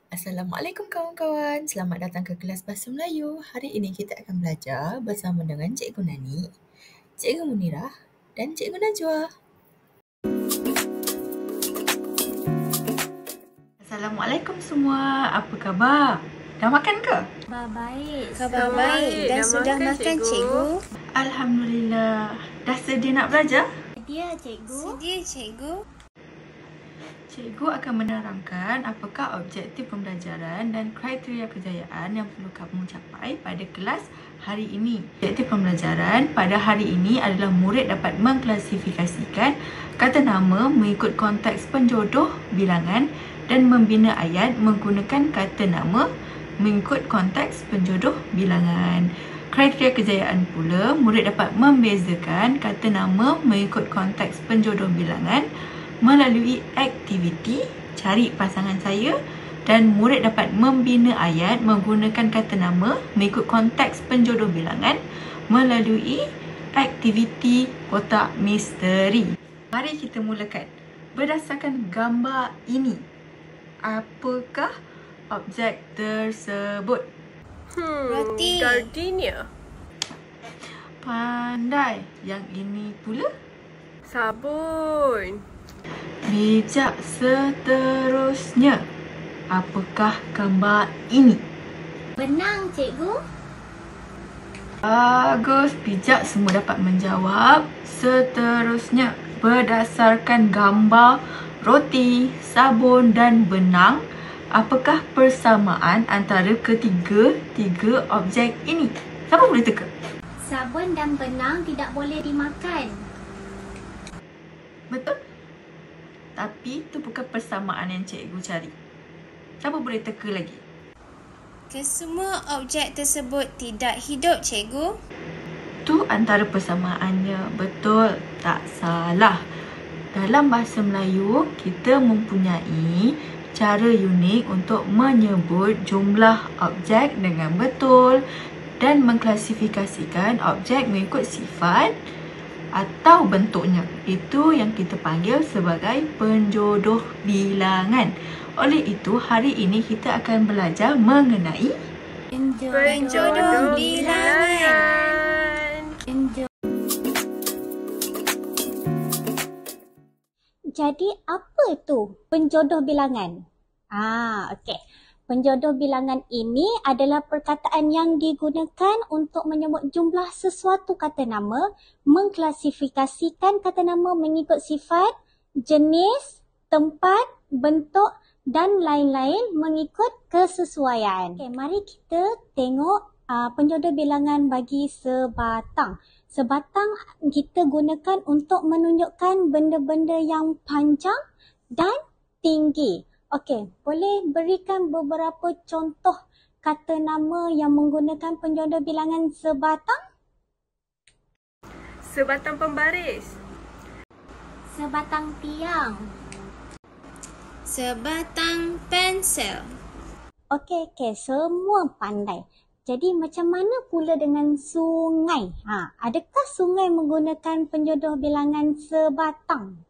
Assalamualaikum kawan-kawan. Selamat datang ke kelas Bahasa Melayu. Hari ini kita akan belajar bersama dengan Cikgu Nani, Cikgu Munirah dan Cikgu Najwa. Assalamualaikum semua. Apa khabar? Dah makan ke? Khabar baik. Khabar baik. Dan sudah makan, cikgu? Alhamdulillah. Dah sedia nak belajar? Sedia, cikgu. Sedia, cikgu. Cikgu akan menerangkan apakah objektif pembelajaran dan kriteria kejayaan yang perlu kamu capai pada kelas hari ini. Objektif pembelajaran pada hari ini adalah murid dapat mengklasifikasikan kata nama mengikut konteks penjodoh bilangan dan membina ayat menggunakan kata nama mengikut konteks penjodoh bilangan. Kriteria kejayaan pula, murid dapat membezakan kata nama mengikut konteks penjodoh bilangan melalui aktiviti cari pasangan saya, dan murid dapat membina ayat menggunakan kata nama mengikut konteks penjodoh bilangan melalui aktiviti kotak misteri. Mari kita mulakan. Berdasarkan gambar ini, apakah objek tersebut? Roti. Gardenia. Pandai. Yang ini pula? Sabun. Bijak seterusnya. Apakah gambar ini? Benang, cikgu. Bagus, bijak, semua dapat menjawab. Seterusnya, berdasarkan gambar roti, sabun dan benang, apakah persamaan antara tiga objek ini? Siapa boleh teka? Sabun dan benang tidak boleh dimakan. Betul? Tapi itu bukan persamaan yang cikgu cari. Siapa boleh teka lagi? Kesemua objek tersebut tidak hidup, cikgu. Itu antara persamaannya. Betul, tak salah. Dalam bahasa Melayu, kita mempunyai cara unik untuk menyebut jumlah objek dengan betul dan mengklasifikasikan objek mengikut sifat atau bentuknya. Itu yang kita panggil sebagai penjodoh bilangan. Oleh itu, hari ini kita akan belajar mengenai Penjodoh bilangan. Jadi apa tu penjodoh bilangan? Okey. Penjodoh bilangan ini adalah perkataan yang digunakan untuk menyebut jumlah sesuatu kata nama, mengklasifikasikan kata nama mengikut sifat, jenis, tempat, bentuk dan lain-lain mengikut kesesuaian. Okey, mari kita tengok penjodoh bilangan bagi sebatang. Sebatang kita gunakan untuk menunjukkan benda-benda yang panjang dan tinggi. Okey, boleh berikan beberapa contoh kata nama yang menggunakan penjodoh bilangan sebatang? Sebatang pembaris. Sebatang tiang. Sebatang pensel. Okey, semua pandai. Jadi macam mana pula dengan sungai? Adakah sungai menggunakan penjodoh bilangan sebatang?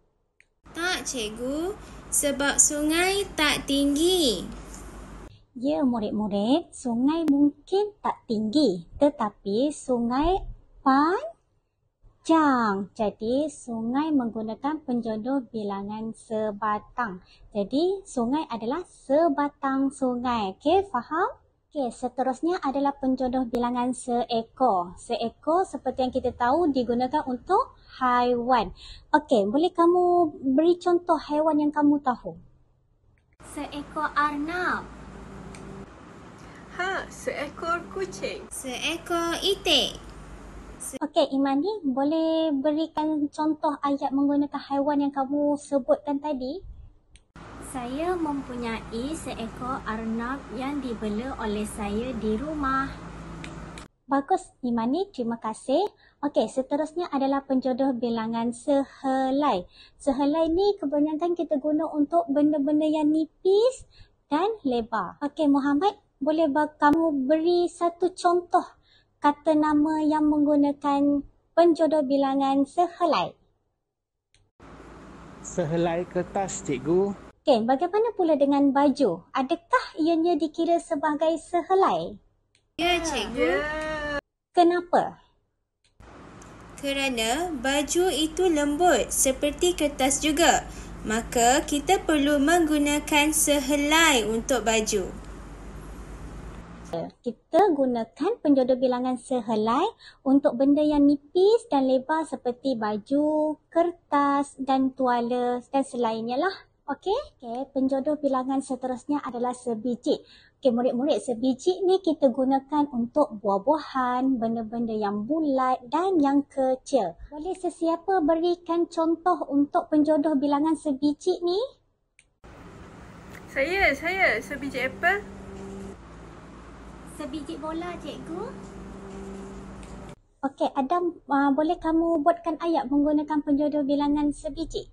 Tak, cikgu. Sebab sungai tak tinggi. Ya, murid-murid, sungai mungkin tak tinggi, tetapi sungai panjang. Jadi, sungai menggunakan penjodoh bilangan sebatang. Jadi, sungai adalah sebatang sungai. Okey, faham? Okey, seterusnya adalah penjodoh bilangan seekor. Seekor seperti yang kita tahu digunakan untuk haiwan. Okey, boleh kamu beri contoh haiwan yang kamu tahu? Seekor arnab. Seekor kucing. Seekor itik. Okey, Imani, boleh berikan contoh ayat menggunakan haiwan yang kamu sebutkan tadi? Saya mempunyai seekor arnab yang dibela oleh saya di rumah. Bagus, Imani. Terima kasih. Okey, seterusnya adalah penjodoh bilangan sehelai. Sehelai ni kebanyakan kita guna untuk benda-benda yang nipis dan lebar. Okey, Muhammad, boleh kamu beri satu contoh kata nama yang menggunakan penjodoh bilangan sehelai? Sehelai kertas, cikgu. Okey, bagaimana pula dengan baju? Adakah ianya dikira sebagai sehelai? Ya, cikgu. Kenapa? Kerana baju itu lembut seperti kertas juga. Maka kita perlu menggunakan sehelai untuk baju. Kita gunakan penjodoh bilangan sehelai untuk benda yang nipis dan lebar seperti baju, kertas dan tuala dan selainnya lah. Okey, penjodoh bilangan seterusnya adalah sebiji. Okey, murid-murid, sebiji ni kita gunakan untuk buah-buahan, benda-benda yang bulat dan yang kecil. Boleh sesiapa berikan contoh untuk penjodoh bilangan sebiji ni? Saya. Sebiji apple. Sebiji bola, cikgu. Okey, Adam, boleh kamu buatkan ayat menggunakan penjodoh bilangan sebiji?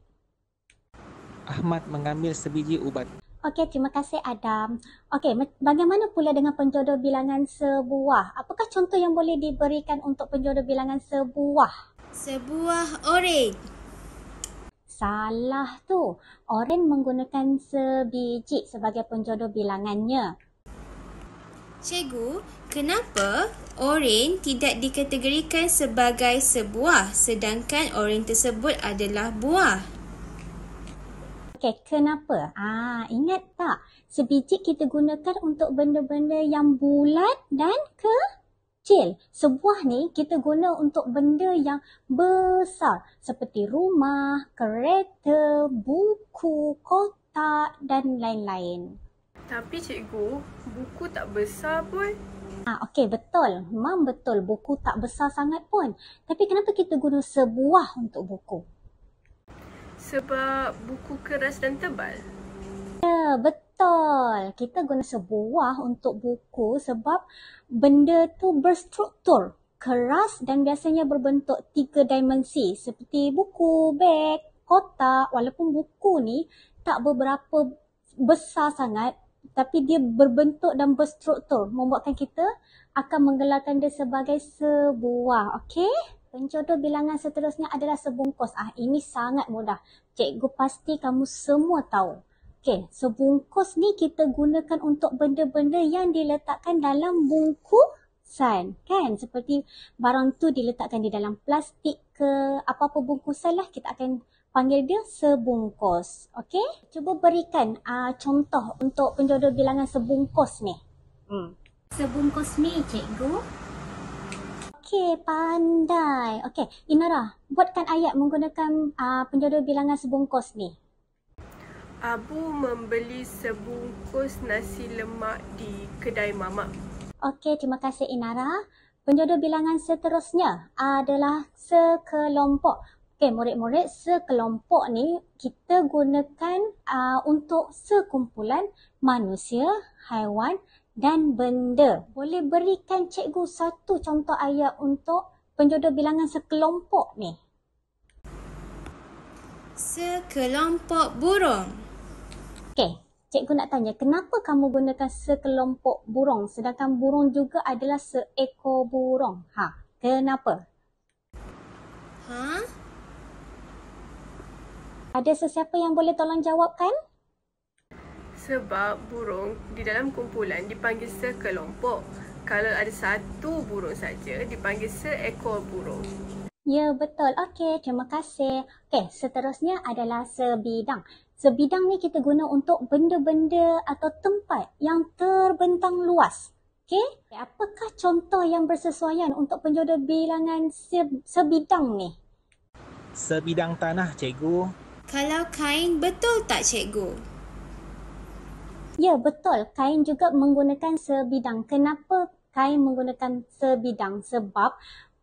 Ahmad mengambil sebiji ubat. Okey, terima kasih Adam. Okey, bagaimana pula dengan penjodoh bilangan sebuah? Apakah contoh yang boleh diberikan untuk penjodoh bilangan sebuah? Sebuah oren. Salah tu. Oren menggunakan sebiji sebagai penjodoh bilangannya. Cikgu, kenapa oren tidak dikategorikan sebagai sebuah sedangkan oren tersebut adalah buah? Okey, kenapa? Ingat tak? Sebiji kita gunakan untuk benda-benda yang bulat dan kecil. Sebuah ni kita guna untuk benda yang besar seperti rumah, kereta, buku, kotak dan lain-lain. Tapi cikgu, buku tak besar pun. Okey, betul. Memang betul, buku tak besar sangat pun. Tapi kenapa kita guna sebuah untuk buku? Sebab buku keras dan tebal. Ya, betul. Kita guna sebuah untuk buku sebab benda tu berstruktur, keras dan biasanya berbentuk 3 dimensi seperti buku, beg, kotak. Walaupun buku ni tak beberapa besar sangat tapi dia berbentuk dan berstruktur membuatkan kita akan menggelarkan dia sebagai sebuah. Okey? Penjodoh bilangan seterusnya adalah sebungkus. Ini sangat mudah. Cikgu pasti kamu semua tahu. Okey, sebungkus ni kita gunakan untuk benda-benda yang diletakkan dalam bungkusan. Kan? Seperti barang tu diletakkan di dalam plastik ke apa-apa bungkusan lah, kita akan panggil dia sebungkus. Okey? Cuba berikan contoh untuk penjodoh bilangan sebungkus ni. Sebungkus mi, cikgu. Okey, pandai. Okey, Inara, buatkan ayat menggunakan penjodoh bilangan sebungkus ni. Abu membeli sebungkus nasi lemak di kedai mamak. Okey, terima kasih Inara. Penjodoh bilangan seterusnya adalah sekelompok. Okey, murid-murid, sekelompok ni kita gunakan untuk sekumpulan manusia, haiwan dan benda. Boleh berikan cikgu satu contoh ayat untuk penjodoh bilangan sekelompok ni? Sekelompok burung. Okey, cikgu nak tanya, kenapa kamu gunakan sekelompok burung sedangkan burung juga adalah seekor burung? Kenapa? Ada sesiapa yang boleh tolong jawabkan? Sebab burung di dalam kumpulan dipanggil sekelompok. Kalau ada satu burung saja dipanggil seekor burung. Ya, betul. Okey, terima kasih. Okey, seterusnya adalah sebidang. Sebidang ni kita guna untuk benda-benda atau tempat yang terbentang luas. Okey, apakah contoh yang bersesuaian untuk penjodoh bilangan sebidang ni? Sebidang tanah, cikgu. Kalau kain, betul tak cikgu? Ya, betul. Kain juga menggunakan sebidang. Kenapa kain menggunakan sebidang? Sebab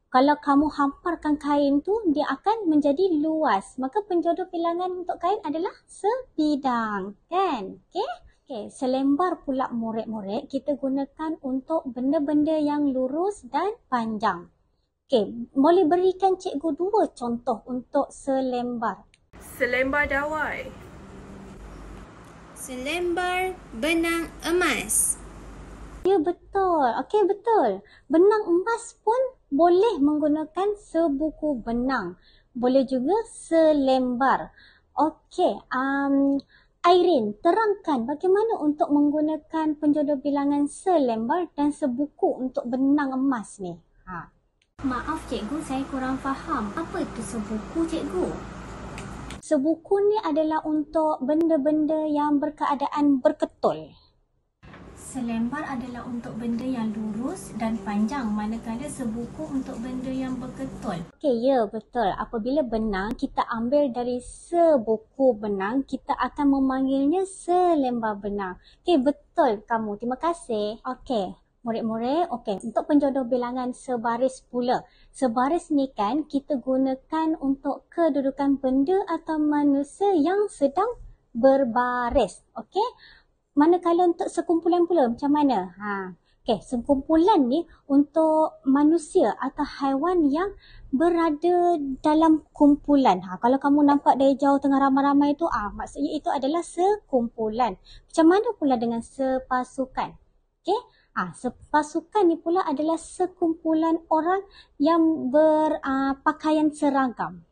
kalau kamu hamparkan kain tu, dia akan menjadi luas. Maka penjodoh bilangan untuk kain adalah sebidang. Kan? Okey, selembar pula murid-murid kita gunakan untuk benda-benda yang lurus dan panjang. Okey, boleh berikan cikgu 2 contoh untuk selembar. Selembar dawai. Selembar benang emas. Ya, betul. Okey, betul. Benang emas pun boleh menggunakan sebuku benang. Boleh juga selembar. Okey, Airin, terangkan bagaimana untuk menggunakan penjodoh bilangan selembar dan sebuku untuk benang emas ni. Maaf cikgu, saya kurang faham. Apa itu sebuku cikgu? Sebuku ni adalah untuk benda-benda yang berkeadaan berketul. Selembar adalah untuk benda yang lurus dan panjang, manakala sebuku untuk benda yang berketul. Okey, ya betul. Apabila benang, kita ambil dari sebuku benang, kita akan memanggilnya selembar benang. Okey, betul kamu. Terima kasih. Okey, murid-murid. Okey, untuk penjodoh bilangan sebaris pula. Sebaris ni kan kita gunakan untuk kedudukan benda atau manusia yang sedang berbaris. Okey? Manakala untuk sekumpulan pula macam mana? Okey, sekumpulan ni untuk manusia atau haiwan yang berada dalam kumpulan. Kalau kamu nampak dari jauh tengah ramai-ramai tu, maksudnya itu adalah sekumpulan. Macam mana pula dengan sepasukan? Okey? Sepasukan ni pula adalah sekumpulan orang yang berpakaian seragam.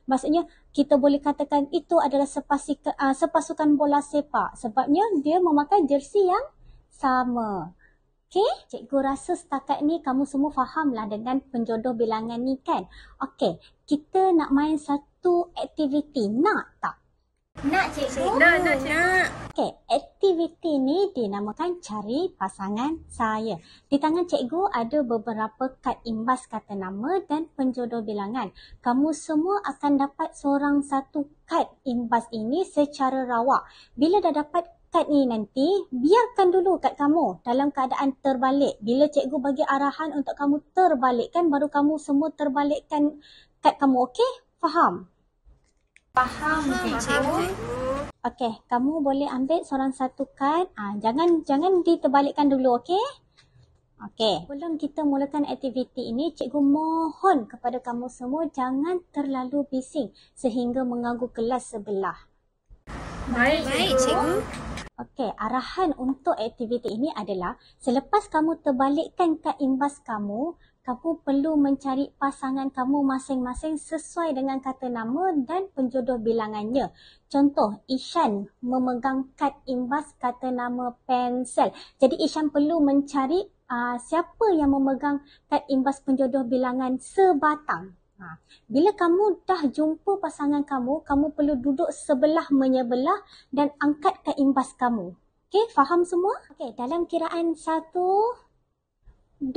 Maksudnya kita boleh katakan itu adalah sepasukan bola sepak sebabnya dia memakai jersey yang sama. Okey, cikgu rasa setakat ni kamu semua fahamlah dengan penjodoh bilangan ni kan? Okey, kita nak main satu aktiviti. Nak tak? Nak cikgu? Nak. Okey, aktiviti ni dinamakan cari pasangan saya. Di tangan cikgu ada beberapa kad imbas kata nama dan penjodoh bilangan. Kamu semua akan dapat seorang satu kad imbas ini secara rawak. Bila dah dapat kad ni nanti, biarkan dulu kad kamu dalam keadaan terbalik. Bila cikgu bagi arahan untuk kamu terbalikkan, baru kamu semua terbalikkan kad kamu. Okey? Faham? Faham cikgu. Okey, kamu boleh ambil seorang satu kad. Jangan diterbalikkan dulu, okey? Okey, sebelum kita mulakan aktiviti ini, cikgu mohon kepada kamu semua jangan terlalu bising sehingga mengganggu kelas sebelah. Baik, cikgu. Okey, arahan untuk aktiviti ini adalah selepas kamu terbalikkan kad imbas kamu, kamu perlu mencari pasangan kamu masing-masing sesuai dengan kata nama dan penjodoh bilangannya. Contoh, Ishan memegang kad imbas kata nama pensel. Jadi Ishan perlu mencari siapa yang memegang kad imbas penjodoh bilangan sebatang. Bila kamu dah jumpa pasangan kamu, kamu perlu duduk sebelah menyebelah dan angkat kad imbas kamu. Okey, faham semua? Okey, dalam kiraan 1, 2,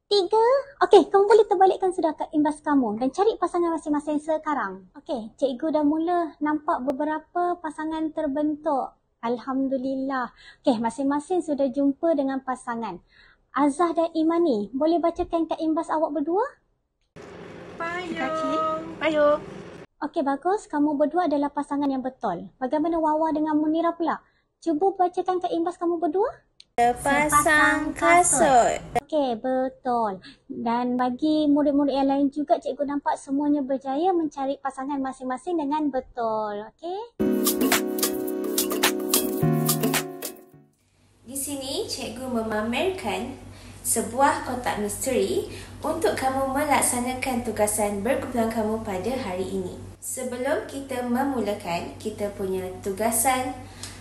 3. Okey, kamu boleh terbalikkan sudah kad imbas kamu dan cari pasangan masing-masing sekarang. Okey, cikgu dah mula nampak beberapa pasangan terbentuk. Alhamdulillah. Okey, masing-masing sudah jumpa dengan pasangan. Azah dan Imani, boleh bacakan kad imbas awak berdua? Payung. Okey, bagus. Kamu berdua adalah pasangan yang betul. Bagaimana Wawa dengan Munira pula? Cuba bacakan kad imbas kamu berdua. Sepasang kasut. Okey, betul. Dan bagi murid-murid yang lain juga, cikgu nampak semuanya berjaya mencari pasangan masing-masing dengan betul. Okey? Di sini, cikgu memamerkan sebuah kotak misteri untuk kamu melaksanakan tugasan berkumpulan kamu pada hari ini. Sebelum kita memulakan kita punya tugasan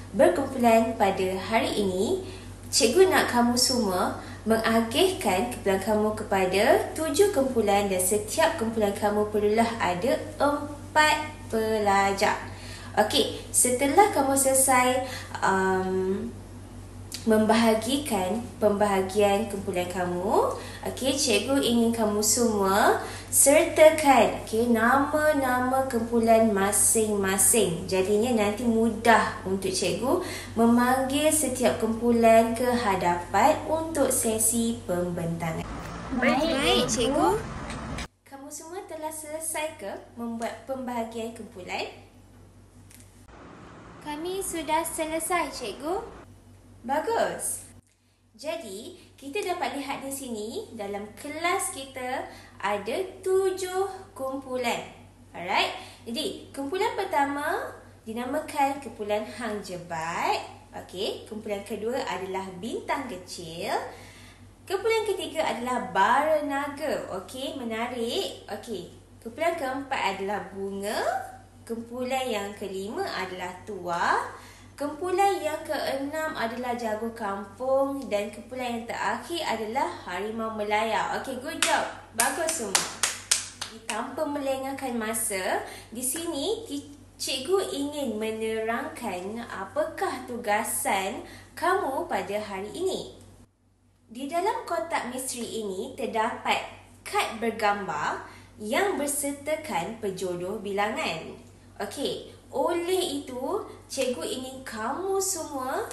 berkumpulan pada hari ini, cikgu nak kamu semua mengagihkan kumpulan kamu kepada 7 kumpulan dan setiap kumpulan kamu perlulah ada 4 pelajar. Okey, setelah kamu selesai membahagikan pembahagian kumpulan kamu, okey, cikgu ingin kamu semua sertakan nama-nama kumpulan masing-masing. Jadinya nanti mudah untuk cikgu memanggil setiap kumpulan ke hadapan untuk sesi pembentangan. Baik, cikgu. Kamu semua telah selesai ke membuat pembahagian kumpulan? Kami sudah selesai, cikgu. Bagus. Jadi, kita dapat lihat di sini dalam kelas kita ada 7 kumpulan. Alright. Jadi, kumpulan pertama dinamakan kumpulan Hang Jebat. Okey, kumpulan kedua adalah Bintang Kecil. Kumpulan ketiga adalah Bara Naga. Okey, menarik. Okey, kumpulan keempat adalah Bunga. Kumpulan yang kelima adalah tua. Kumpulan yang keenam adalah jago kampung. Dan kumpulan yang terakhir adalah harimau Melaya. Okey, good job. Bagus semua. Tanpa melengahkan masa, di sini cikgu ingin menerangkan apakah tugasan kamu pada hari ini. Di dalam kotak misteri ini terdapat kad bergambar yang bersertakan penjodoh bilangan. Okey, oleh itu cikgu ingin kamu semua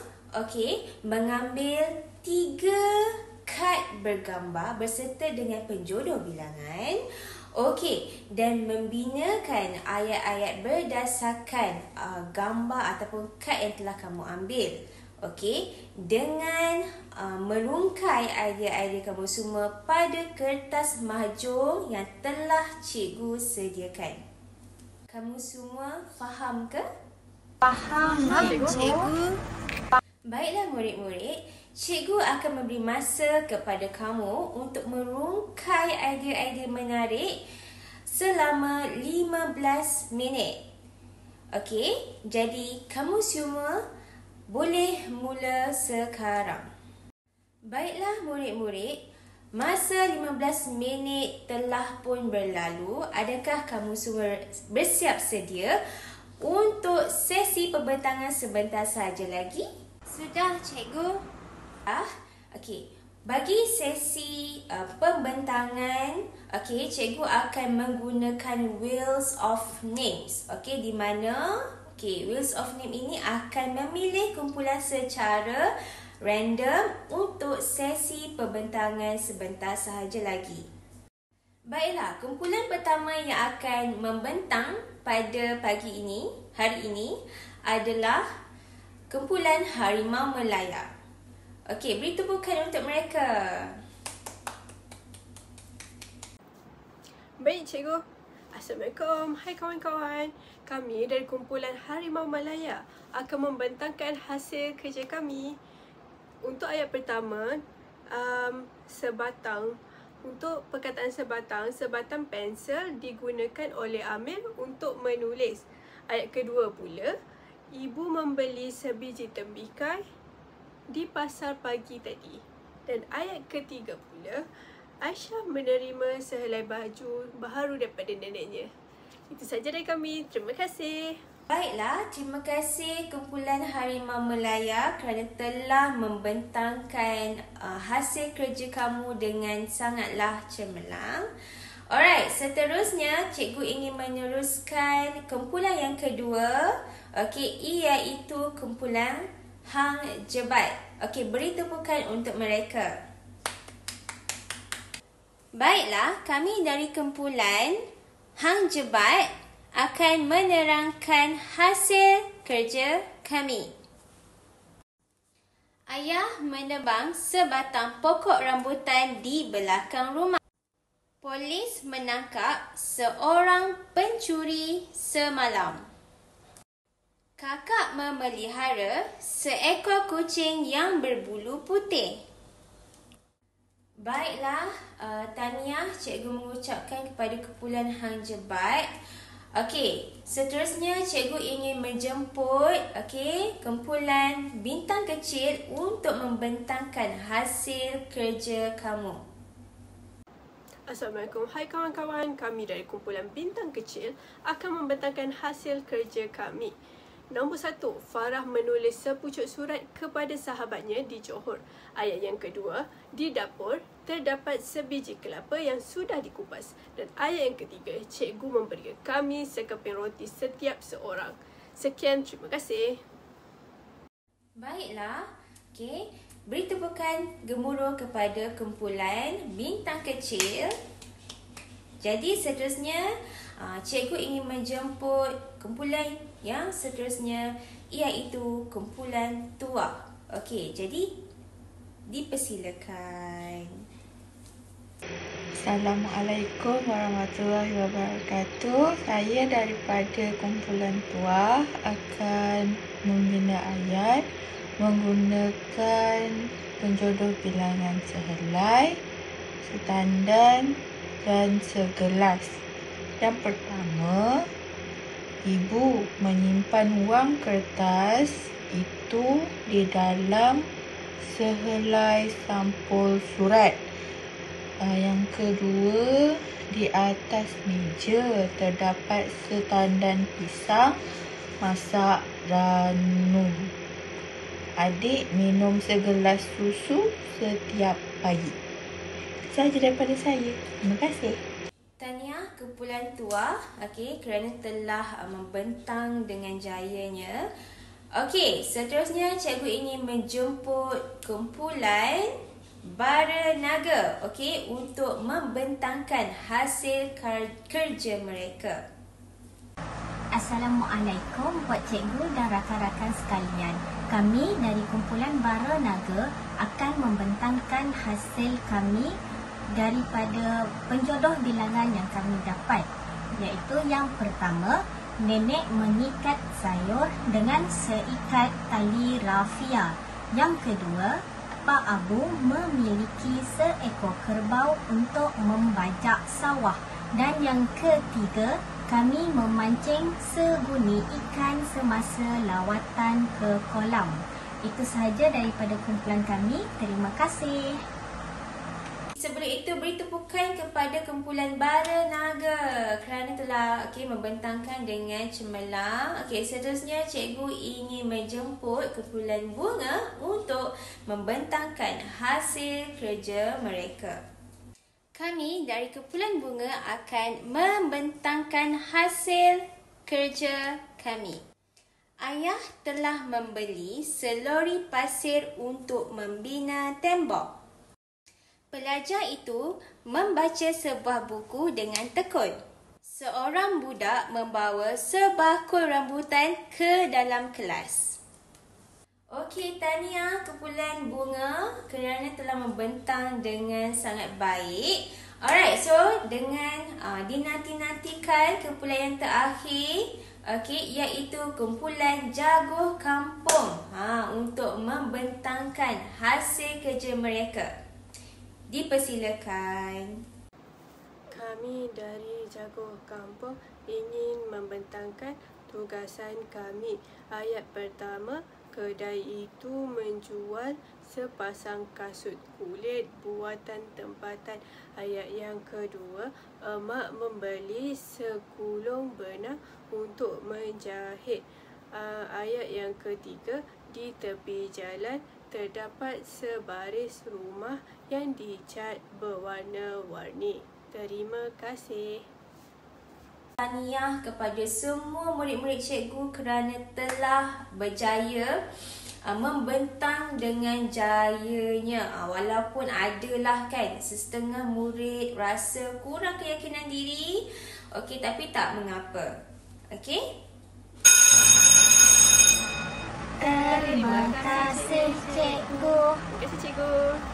mengambil 3 kad bergambar berserta dengan penjodoh bilangan. Dan membinakan ayat-ayat berdasarkan gambar ataupun kad yang telah kamu ambil. Dengan merungkai idea-idea kamu semua pada kertas mahjong yang telah cikgu sediakan. Kamu semua faham ke? Faham, cikgu. Baiklah murid-murid, cikgu akan memberi masa kepada kamu untuk merungkai idea-idea menarik selama 15 minit. Jadi kamu semua boleh mula sekarang. Baiklah murid-murid, masa 15 minit telah pun berlalu. Adakah kamu semua bersiap sedia untuk sesi pembentangan sebentar saja lagi? Sudah, cikgu. Bagi sesi pembentangan, cikgu akan menggunakan Wheels of Names. Di mana Wheels of Name ini akan memilih kumpulan secara random untuk sesi pembentangan sebentar sahaja lagi. Baiklah, kumpulan pertama yang akan membentang pada hari ini adalah kumpulan Harimau Melaya. Beri tepukan untuk mereka. Baik, cikgu. Assalamualaikum. Hai kawan-kawan. Kami dari kumpulan Harimau Melaya akan membentangkan hasil kerja kami. Untuk ayat pertama, sebatang. Untuk perkataan sebatang pensel digunakan oleh Amir untuk menulis. Ayat kedua pula, ibu membeli sebiji tembikar di pasar pagi tadi. Dan ayat ketiga pula, Aisyah menerima sehelai baju baharu daripada neneknya. Itu saja dari kami. Terima kasih. Baiklah, terima kasih kumpulan Harimau Melaya kerana telah membentangkan hasil kerja kamu dengan sangatlah cemerlang. Alright, seterusnya cikgu ingin meneruskan kumpulan yang kedua. Iaitu kumpulan Hang Jebat. Beri tepukan untuk mereka. Baiklah, kami dari kumpulan Hang Jebat akan menerangkan hasil kerja kami. Ayah menebang sebatang pokok rambutan di belakang rumah. Polis menangkap seorang pencuri semalam. Kakak memelihara seekor kucing yang berbulu putih. Baiklah, tahniah cikgu mengucapkan kepada kumpulan Hang Jebat. Seterusnya cikgu ingin menjemput kumpulan Bintang Kecil untuk membentangkan hasil kerja kamu. Assalamualaikum. Hai kawan-kawan. Kami dari kumpulan Bintang Kecil akan membentangkan hasil kerja kami. Nombor 1, Farah menulis sepucuk surat kepada sahabatnya di Johor. Ayat yang kedua, di dapur terdapat sebiji kelapa yang sudah dikupas. Dan ayat yang ketiga, cikgu memberi kami sekeping roti setiap seorang. Sekian, terima kasih. Baiklah, beri tepukan gemuruh kepada kumpulan Bintang Kecil. Jadi seterusnya, cikgu ingin menjemput kumpulan yang seterusnya, iaitu kumpulan Tua. Jadi dipersilakan. Assalamualaikum warahmatullahi wabarakatuh. Saya daripada kumpulan Tua akan membina ayat menggunakan penjodoh bilangan sehelai, setandan dan segelas. Yang pertama, Ibu menyimpan wang kertas itu di dalam sehelai sampul surat. Yang kedua, di atas meja terdapat setandan pisang masak ranum. Adik minum segelas susu setiap pagi. Saja daripada saya. Terima kasih. Tahniah kumpulan tua, kerana telah membentang dengan jayanya. Seterusnya cikgu ingin menjemput kumpulan Bara Naga, untuk membentangkan hasil kerja mereka. Assalamualaikum buat cikgu dan rakan-rakan sekalian. Kami dari kumpulan Bara Naga akan membentangkan hasil kami daripada penjodoh bilangan yang kami dapat, iaitu yang pertama, nenek mengikat sayur dengan seikat tali rafia. Yang kedua, Pak Abu memiliki seekor kerbau untuk membajak sawah. Dan yang ketiga, kami memancing seguni ikan semasa lawatan ke kolam. Itu sahaja daripada kumpulan kami. Terima kasih. Sebelum itu, beri tepukan kepada kumpulan Bara Naga kerana telah membentangkan dengan cemerlang. Seterusnya cikgu ingin menjemput kumpulan Bunga untuk membentangkan hasil kerja mereka. Kami dari kumpulan Bunga akan membentangkan hasil kerja kami. Ayah telah membeli selori pasir untuk membina tembok. Pelajar itu membaca sebuah buku dengan tekun. Seorang budak membawa sebakul rambutan ke dalam kelas. Tahniah kumpulan Bunga kerana telah membentang dengan sangat baik. Alright, so dengan dinanti-nantikan kumpulan yang terakhir, iaitu kumpulan Jaguh Kampung untuk membentangkan hasil kerja mereka. Dipersilakan. Kami dari Jaguh Kampung ingin membentangkan tugasan kami. Ayat pertama, kedai itu menjual sepasang kasut kulit buatan tempatan. Ayat yang kedua, emak membeli sekulung benang untuk menjahit. Ayat yang ketiga, di tepi jalan terdapat sebaris rumah yang dicat berwarna-warni. Terima kasih. Tahniah kepada semua murid-murid cikgu kerana telah berjaya membentang dengan jayanya. Walaupun adalah setengah murid rasa kurang keyakinan diri, tapi tak mengapa. Terima kasih cikgu. Terima kasih cikgu.